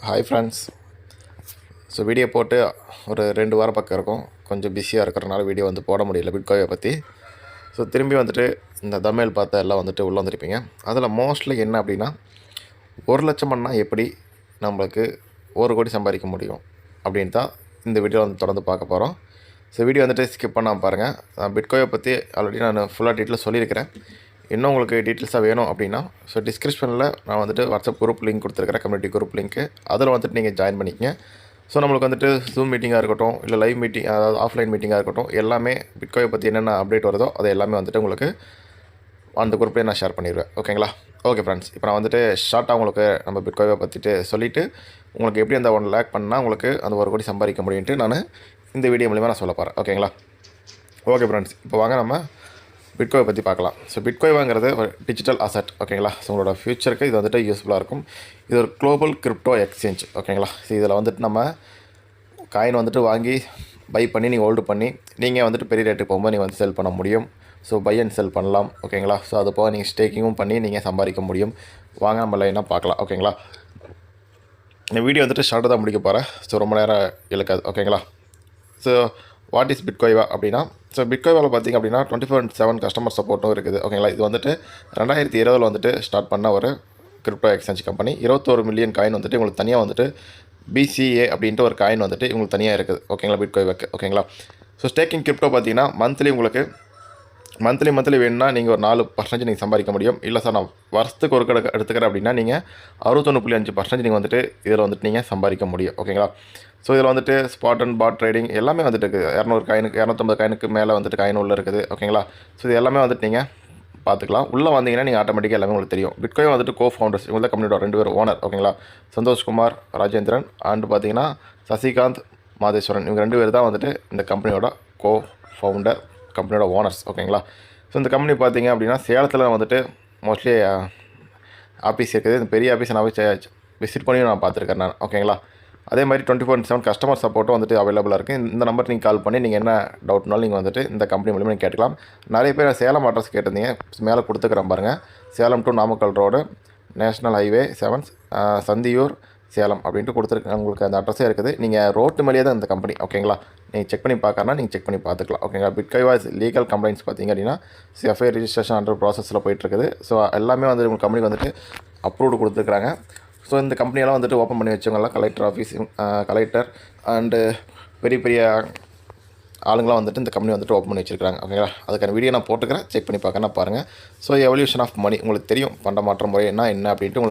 Hi friends. So video போட்டு ஒரு 2 வாரம் பக்கம் இருக்கும். கொஞ்சம் பிஸியாக இருக்கிறனால வீடியோ வந்து போட முடியல பிட்காயினை பற்றி. ஸோ திரும்பி வந்துட்டு இந்த தம்ப்நெயில் பார்த்து எல்லாம் வந்துட்டு உள்ளே வந்துருப்பீங்க. அதில் மோஸ்ட்லி என்ன அப்படின்னா 1,00,000 பண்ணால் எப்படி நம்மளுக்கு 1 கோடி சம்பாதிக்க முடியும் அப்படின்னு தான் இந்த வீடியோ வந்து தொடர்ந்து பார்க்க போகிறோம். ஸோ வீடியோ வந்துட்டு ஸ்கிப் பண்ணாமல் பாருங்கள். பிட்காயினை பற்றி ஆல்ரெடி நான் ஃபுல்லாக டீட்டெயில்ஸ் சொல்லியிருக்கிறேன். இன்னும் உங்களுக்கு டீட்டெயில்ஸாக வேணும் அப்படின்னா ஸோ டிஸ்கிரிப்ஷனில் நான் வந்துட்டு வாட்ஸ்அப் குரூப் லிங்க் கொடுத்துருக்கிறேன், கம்யூனிட்டி குரூப் லிங்க்கு. அதில் வந்துட்டு நீங்கள் ஜாயின் பண்ணிக்கங்க. ஸோ நம்மளுக்கு வந்துட்டு ஜூம் மீட்டிங்காக இருக்கட்டும், இல்லை லைவ் மீட்டிங், அதாவது ஆஃப்லைன் மீட்டிங்காக இருக்கட்டும், எல்லாமே பிட்காயினை பற்றி என்னென்ன அப்டேட் வருதோ அது எல்லாமே வந்துட்டு உங்களுக்கு அந்த குரூப்லேயே நான் ஷேர் பண்ணிடுவேன். ஓகேங்களா? ஓகே ஃப்ரெண்ட்ஸ், இப்போ நான் வந்துட்டு ஷார்ட்டாக உங்களுக்கு நம்ம பிட்காயினை பற்றிட்டு சொல்லிவிட்டு உங்களுக்கு எப்படி அந்த 1 லேக் பண்ணால் உங்களுக்கு அந்த 1 கோடி சம்பாதிக்க முடியும்ட்டு நான் இந்த வீடியோ மூலிமா நான் சொல்ல போகிறேன். ஓகேங்களா? ஓகே ஃப்ரெண்ட்ஸ், இப்போ வாங்க நம்ம பிட்காயின் பற்றி பார்க்கலாம். ஸோ பிட்காயின் வாங்குறது ஒரு டிஜிட்டல் அசட். ஓகேங்களா? ஸோ உங்களோட ஃபியூச்சருக்கு இது வந்துட்டு யூஸ்ஃபுல்லாக இருக்கும். இது ஒரு குளோபல் கிரிப்டோ எக்ஸ்சேஞ்ச். ஓகேங்களா? ஸோ இதில் வந்துட்டு நம்ம காயின் வந்துட்டு வாங்கி பை பண்ணி நீங்கள் ஹோல்டு பண்ணி நீங்கள் வந்துட்டு பெரிய ரேட்டுக்கு போகும்போது நீங்கள் வந்து செல் பண்ண முடியும். ஸோ பை அண்ட் செல் பண்ணலாம். ஓகேங்களா? ஸோ அது போக நீங்கள் ஸ்டேக்கிங்கும் பண்ணி நீங்கள் சம்பாதிக்க முடியும். வாங்க நம்ம லைனாக பார்க்கலாம். ஓகேங்களா? இந்த வீடியோ வந்துட்டு ஷார்ட்டாக தான் முடிக்க போகிறேன். ஸோ ரொம்ப நேரம் இழுக்காது. ஓகேங்களா? ஸோ வாட் இஸ் பிட்காயின் அப்படின்னா, ஸோ பிட்காயினில் பார்த்திங்க அப்படின்னா 24/7 கஸ்டமர் சப்போர்ட்டும் இருக்குது. ஓகேங்களா? இது வந்துட்டு 2020 வந்துட்டு ஸ்டார்ட் பண்ண ஒரு crypto exchange company. 21 million coin வந்துட்டு உங்களுக்கு தனியாக வந்துட்டு BCA அப்படின்ட்டு ஒரு காயின் வந்துட்டு உங்களுக்கு தனியாக இருக்குது. ஓகேங்களா? பிட்காயினுக்கு. ஓகேங்களா? ஸோ ஸ்டேக்கிங் கிரிப்டோ பார்த்திங்கன்னா மந்த்லி வேணும்னா நீங்கள் ஒரு 4% நீங்கள் சம்பாதிக்க முடியும். இல்லை சார் நான் வருஷத்துக்கு ஒரு கடை எடுத்துக்கிறேன் அப்படின்னா நீங்கள் 61.5% நீங்கள் வந்துட்டு இதில் வந்துட்டு நீங்கள் சம்பாதிக்க முடியும். ஓகேங்களா? ஸோ இதில் வந்துட்டு ஸ்பாட் அண்ட் பாட் ட்ரேடிங் எல்லாமே வந்துட்டு இருக்குது. 200 காயினுக்கு 250 காயினுக்கு மேலே வந்துட்டு காயின் உள்ள இருக்குது. ஓகேங்களா? ஸோ இது எல்லாமே வந்துட்டு நீங்கள் பார்த்துக்கலாம். உள்ளே வந்தீங்கன்னா நீங்கள் ஆட்டோமேட்டிக்காக எல்லாமே உங்களுக்கு தெரியும். பிட்காயின் வந்துட்டு ஃபவுண்டர்ஸ் இவங்க தான் கம்பெனியோட 2 பேர் ஓனர். ஓகேங்களா? சந்தோஷ்குமார் ராஜேந்திரன் அண்ட் பார்த்தீங்கன்னா சசிகாந்த் மாதேஸ்வரன், இவங்க 2 பேர் தான் வந்துட்டு இந்த கம்பெனியோட ஃபவுண்டர், கம்பெனியோட ஓனர்ஸ். ஓகேங்களா? ஸோ இந்த கம்பெனி பார்த்தீங்க அப்படின்னா சேலத்தில் வந்துட்டு மோஸ்ட்லி ஆஃபீஸ் இருக்குது. இந்த பெரிய ஆஃபீஸை நான் போய் விசிட் பண்ணி நான் பார்த்துருக்கேன் நான். ஓகேங்களா? அதே மாதிரி 24/7 கஸ்டமர் சப்போர்ட்டும் வந்துட்டு அவைலபிளாக இருக்குது. இந்த நம்பர் நீங்கள் கால் பண்ணி நீங்கள் என்ன டவுட்னாலும் நீங்கள் வந்துட்டு இந்த கம்பெனி மூலிமா நீங்கள் கேட்டுக்கலாம். நிறைய பேர் சேலம் அட்ரஸ் கேட்டிருந்தீங்க, மேலே கொடுத்துக்கிறேன் பாருங்கள். Salem to Namakkal road, national highway 7, Santhiyur, Salem அப்படின்ட்டு கொடுத்துருக்கேன். உங்களுக்கு அந்த அட்ரஸே இருக்குது. நீங்கள் ரோட்டு மேலேயே தான் இந்த கம்பெனி. ஓகேங்களா? நீங்கள் செக் பண்ணி பார்க்கறனா நீங்கள் செக் பண்ணி பார்த்துக்கலாம். ஓகேங்களா? பிட்காயின் லீகல் கம்ப்ளைண்ட்ஸ் பார்த்தீங்க அப்படின்னா எஃப்ஐஆர் ரிஜிஸ்ட்ரேஷன் அண்டர் ப்ராசஸில் போயிட்டுருக்குது. ஸோ எல்லாமே வந்து உங்கள் கம்பெனிக்கு வந்துட்டு அப்ரூவ்டு கொடுத்துருக்குறாங்க. ஸோ இந்த கம்பெனியெல்லாம் வந்துட்டு ஓப்பன் பண்ணி வச்சவங்கலாம் கலெக்டர் ஆஃபீஸ், கலெக்டர் அண்டு பெரிய ஆளுங்களாம் வந்துட்டு இந்த கம்பெனி வந்துட்டு ஓப்பன் பண்ணி வச்சுருக்காங்க. ஓகேங்களா? அதுக்கான வீடியோ நான் போட்டுக்கிறேன், செக் பண்ணி பார்க்கறனா பாருங்கள். ஸோ எவல்யூஷன் ஆஃப் மணி உங்களுக்கு தெரியும், பண்ட மாற்ற முறை என்ன அப்படின்ட்டு